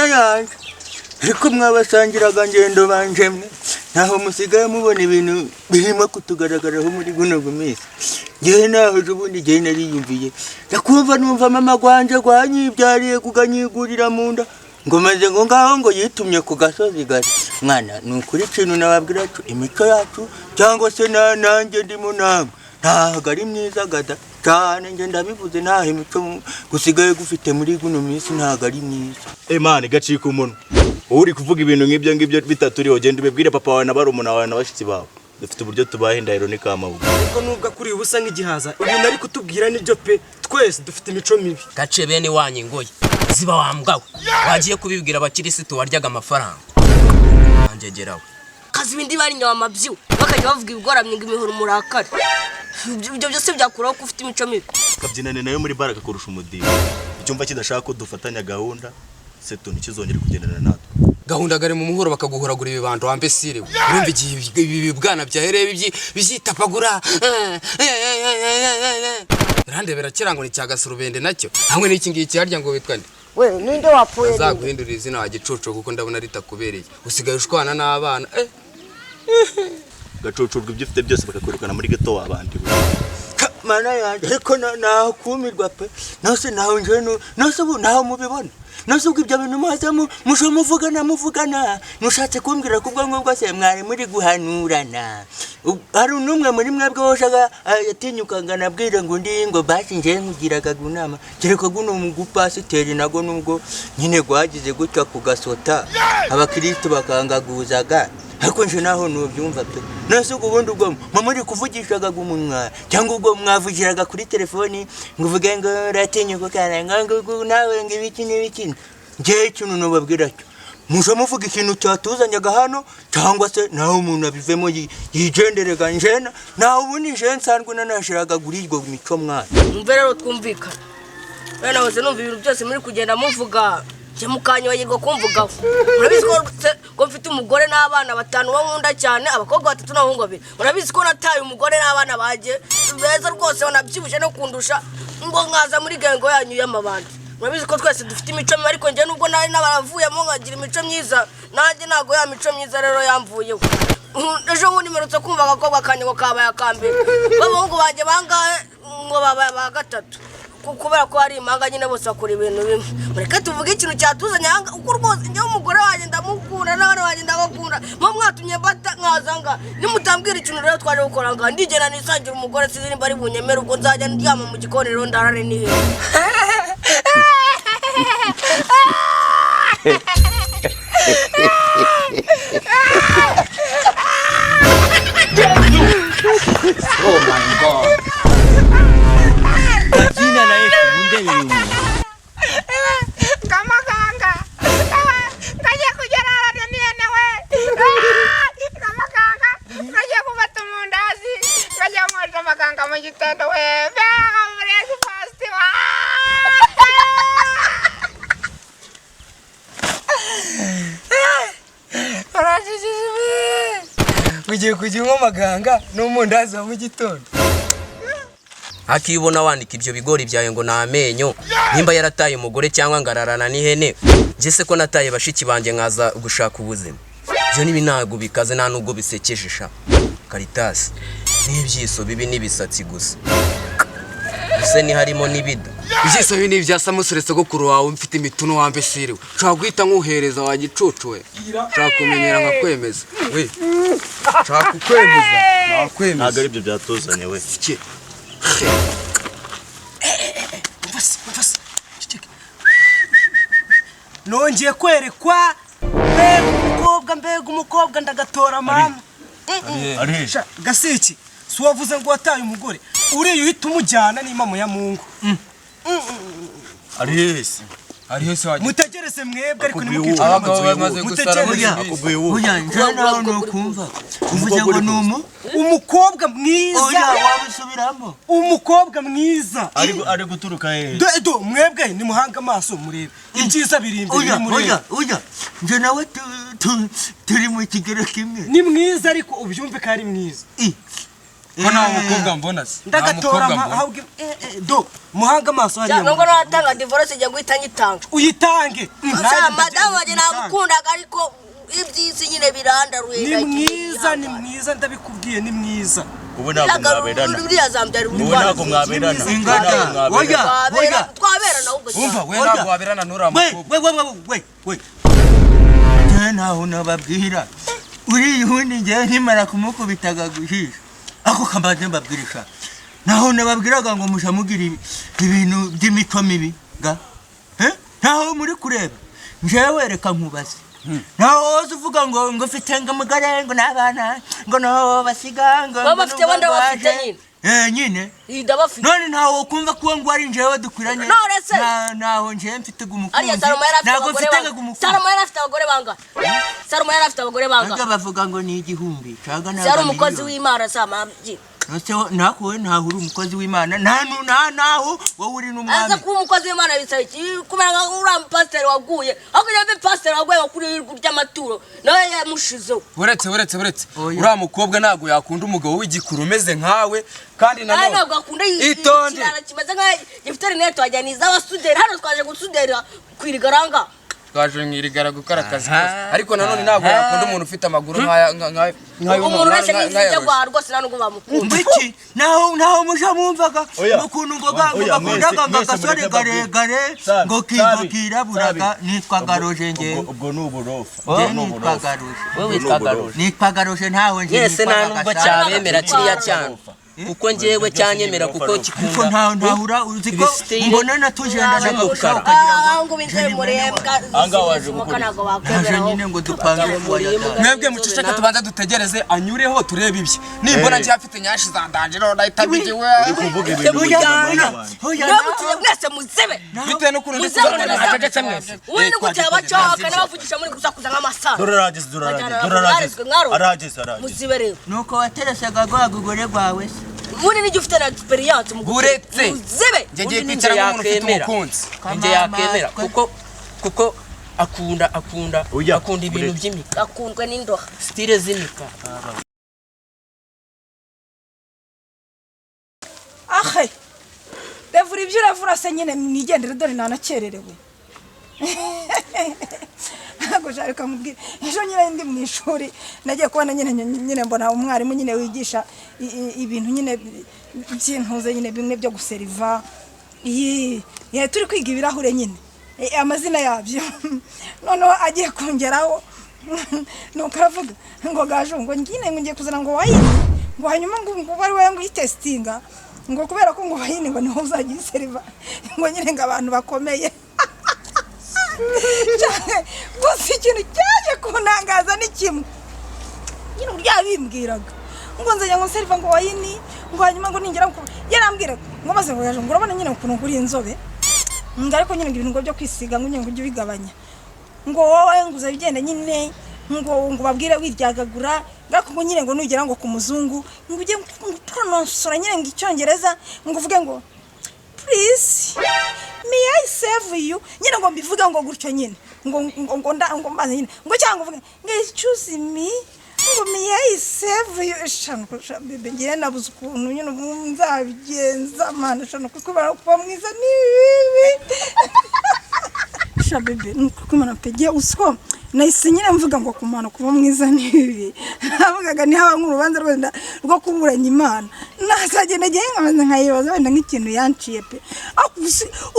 mana yanjye ariko mwabasangiraga ngendo banjemwe naho musigaye mubona ibintu birimo kutugaragaraho muri guno gumisi ngewe naho ubundi ngewe nariyumviye ndakumva numva mama gwanje gwanyibyariye kuganyigurira mu nda ngo maze ngo ngaho ngo yitumye ku gasozi gari mwana nukuri kintu nababwira cyo imico yacu cyangwa se nanjye ndimo namwe ntago ari myiza gada cyane nge ndabivuze ntaho imico gusigaye gufite muri guno minsi ntago ari myiza Imana igacika umuntu uri kuvuga ibintu nk'ibyo bitaturiho genda ubibwire papa wawe na barumuna wawe n'abashitsi bawe dufite uburyo tubahenda ironika amabuga ariko nubwo kuri ubusa nk'igihaza ibintu ari kutubwira nibyo pe twese dufite imico mibi gace bene wanyu ngoye ziba wambwawe wagiye kubibwira abakirisitu waryaga amafaranga angegerawe kazi bindi bari nyawa mabyu bakajya bavuga ibigoramye ngo imihoro murakare ibyo byose byakuraho ko ufite imico mibi kabyinane nayo muri baraka kurusha umudini icyumva kidashaka ko dufatanya gahunda se tuntu kizongera kugendana natwe gahunda gare mu muhoro bakaguhoragura ibibando wambesire urumva igihe ibibwana byahereye bizitapagura randebera kirango ni cyagasurubende nacyo hamwe n'iki ngiki harya ngo witwa nde we ninde wapfuye zaguhindurira izina wagicucu kuko ndabona ritakubereye usigaye ushwana n'abana gacucurwa ibyo ufite byose bakakurukana muri gato wabandi mana yanjye ariko naho kumirwa pe nose naho nje nose ubu naho mubibona nose ubwo ibyo bintu maze musho muvugana nushatse kumbwira kubwo ngubwo se mwari muri guhanurana hari numwe muri mwebwe woshaga yatinyukanga nabwira ngo ndi ngo basi nje nkugiraga gunama kereko guno mugupasiteri nago nubwo nyine gwagize gutya kugasota abakristo bakangaguzaga ariko nje naho nubyumva pe nase ubundi ubwo muri kuvugishaga gumunwa cyangwa ubwo mwavugiraga kuri telefoni nguvuge ngo ratinyuko karanga ngo nawe ngibiki n'ibiki nje kintu no babwira cyo musho muvuga ikintu cyatuzanyaga hano cyangwa se naho umuntu abivemo yijenderega njena naho ubundi nje nsanzwe nanashiraga gurirwa mico mwana umve rero twumvikana bene hose numva ibintu byose muri kugenda muvuga je mukanyogirwa kumvugaho urabizi ko mfite umugore n'abana batanu bankunda cyane abakobwa batatu n'abahungu babiri urabizi ko nataye umugore n'abana baje beza rwose banabyibushe no kundusha ngo nkaza muri gengo yanyu y'amabandi urabizi ko twese dufite imico myiza ariko nje nubwo nari n'abaravuyemo nkagira imico myiza nanjye nago ya mico myiza rero yamvuyeho ejo bundi merutse kumva agakobwa kanye ngo kabaye akambere babahungu banje bangahe ngo babaye ba gatatu kubera ko hari imanga nyine bose bakora ibintu bimwe mureke tuvuge ikintu cyatuzanye uko rwose njye umugore wanjye ndamukunda n'abana banjye ndabakunda mwe mwatumye bata nkazanga nimutambwira ikintu rero twaje gukora nga ndigena nisangira umugore sizi nimba ari bunyemera ubwo nzajya ndyama mu gikoni rero ndarare ni he Oh my god Kajina na yesu munde yumu Kama kanga Kaje kujarara duniani we Kama kanga Kaje kubata mundazi Kaje mwata makanga majitendo we Bega mrezi fasti wa ugiye kujya maganga n'umundazi wa mu gitondo akibona wandika ibyo bigori byawe ngo namenyo nimba yarataye umugore cyangwa ngararana n'ihene jese ko nataye bashiki banje nkaza gushaka ubuzima byo nibinago bikaze nta nubwo bisekeshisha Caritas n'ibyiso bibi nibisatsi gusa ese ni harimo nibida ibyiso bibi n'ibyasa musuretse gukuru wawe mfite imituno wambesiriwe nshaka guhita nkuhereza wagicucu we nshaka kumenyera nkakwemeza we nshaka kwemeza nakwemeza ntago ari byo byatuzanye we nongeye kwerekwa mbega umukobwa ndagatora mama gasiki si wavuze ngo wataye umugore uriya uhita umujyana n'imamo ya mungu ari hese mutegereze mwebwe ariko nimukica abagabo bamaze gusara muri ibi oya njana no kumva uvuze ngo numu umukobwa mwiza oya wabisubiramo umukobwa mwiza ari guturuka he do mwebwe ni muhanga amaso murebe ibyiza biri imbere muri oya nje nawe turi mu kigero kimwe ni mwiza ariko ubyumve ko ari mwiza ko nta mukobwa mbona se ndagatora ahubwo do muhanga amaso hariya nubwo natanga divorce ijya guhita nyitanga uyitange madamu wanjye namukundaga ariko iby'isi nyine birandaruye ni mwiza ndabikubwiye ni mwiza ubu ntabwo mwaberana uriya zambyara ubu ntabwo mwaberana twaberana ahubwo umva we ntabwo waberana n'uramukobwa we ntaho nababwira uriya ubundi njyewe nkimara kumukubitaga guhisha ako kambaje mbabwirisha naho nababwiraga ngo mushamugira ibintu by'imico mibi ga ntaho muri kureba njyewe reka nkubaze naho woza uvuga ngo mfite umugore ngo n'abana ngo no basiga ngo bafite wenda bafite nyine ndabafite none ntaho kumva ko ngo ari njyewe dukwiranye naho njyewe mfite umukunzi ntabwo mfite umukunzi Salomo yari afite abagore banga Salomo yari afite abagore banga bavuga ngo ni igihumbi caga naga yari umukozi w'Imana samabyi nawe ntaho uri umukozi w'Imana naho wowe uri n'umwami aza kuba umukozi w'Imana bisaye kumera nka uriya pasiteri waguye aho kugira pasiteri waguye bakuri ry'amaturo nawe yamushizeho uretse uriya mukobwa ntabwo yakunda umugabo w'igikuru umeze nkawe kandi nanone ntabwo akunda ikirara kimeze nka gifite rinete wajyana iz'abasuderi hano twaje gusudera kwirigaranga twaje mwirigara gukora akazi kose ariko nanone ntabwo yakunda umuntu ufite amaguru umuntu wese n'izijya gwa rwose nanubwo bamukunda iki naho musha mumvaga ukuntu ngo bakundaga ngo agasore garegare ngo kiraburaga nitwaga Roje ngewe ubwo ni uburofa nitwaga Roje ntawe nje yese nta nubwo cyabemera kiriya cyane kuko njyewe cyanyemera kuko kikunda ntahura uziko mbona natujenda n'umukara ngo binze murembwa z'umukango bakwemera nyine ngo dupange mwebwe muceceka tubanza dutegereze anyureho turebe ibye nimbona ngiye afite nyashi zandanje no ndahita bigiwe kuvuga ibintu nabutiye mwese muzibe bitewe n'ukuntu ndetse acecetse mwese uwe ni gutya bacoka n'abavugisha muri gusakuza nk'amasara arageze muzibe rero nuko wateresaga gwagugore gwawe muri n'ijye ufite na experience mu buretse muzibe ngiye kwicara nk'umuntu ufite umukunzi njye yakemera kuko akunda ibintu by'imika akundwe n'indoha style z'imika ahe revura ibyo uravura se nyine mwigendere dore nanakererewe ntabwo jareka mubwire ejo nyine ndi mu ishuri nagiye kubona nyine mbona umwarimu nyine wigisha ibintu nyine by'intuze nyine bimwe byo guseriva turi kwiga ibirahure nyine amazina yabyo noneho agiye kongeraho nuko aravuga ngo gaje ngo nyine ngo ngiye kuzana ngo wayine ngo hanyuma ngo bari we ngo uyitesitinga ngo kubera ko ngo wayine ngo niho uzagira iseriva ngo nyine ngo abantu bakomeye gusa ikintu cyaje kunangaza ni kimwe nyine uburyo yabimbwiraga ngo nzajya ngo seriva ngo wayini ngo hanyuma ngo ningera yarambwiraga ngo maze ngo yaje ngo urabona nyine ukuntu nguri inzobe ngo ariko nyine ibintu byo kwisiga ngo nyine ngo ujye ubigabanya ngo wowe ngo uzabigenda nyine ngo babwire wiryagagura ngako ngo nyine ngo nugera ngo ku muzungu ngo ujye pronounce nyine ngo icyongereza ngo uvuge ngo please may I serve you nyine ngo mbivuga ngo gutyo nyine ngo mbaze nyine ngo cyangwa uvuge ngo excuse me ngo may I serve you shanko bebe ngira nabuze ukuntu nyine nzabigenza mana shanko kuba mwiza nibi shabebe nukumana pege usiko nahise nyine mvuga ngo kumana kuba mwiza nibi navugaga ni haba nk'urubanza rwo kuburanya Imana nasagenda gihe nkabanza nkayibaza wenda nk'ikintu yanciye pe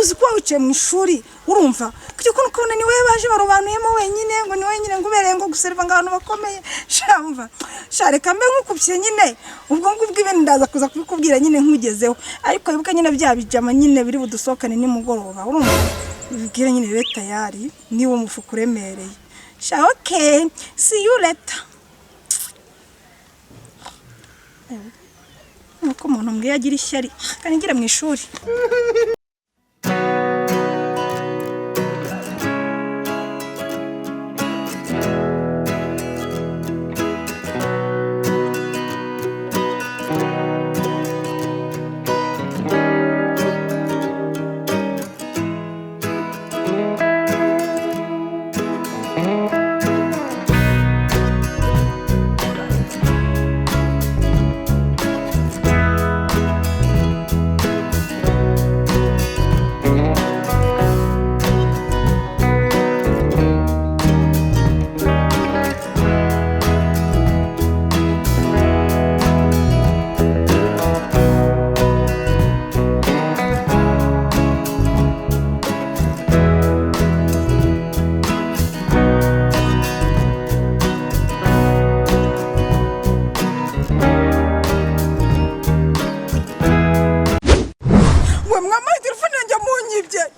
uzi ko wicaye mu ishuri urumva kuko ukubona ni wewe baje barobanuyemo wenyine ngo ni wenyine ngo ubereye ngo guseriva ngo abantu bakomeye shamva shareka mbe nkukubye nyine ubwo ngubwo ibintu ndaza kuza kubikubwira nyine nkugezeho ariko ibuka nyine byabijama nyine biri budusohokane nimugoroba urumva ubwira nyine rero tayari niwo mufuka uremereye okay, see you later. Nuko umuntu mbwiye agira ishyari kandi ngira mu ishuri.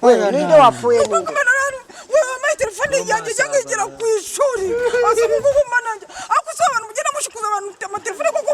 Wewe ninde wapfuye ninde wewe amaye telefone yanjye cyangwa igera ku ishuri asa ngubu mananje akusaba abantu mugenda mushikuza abantu amatelefone kuko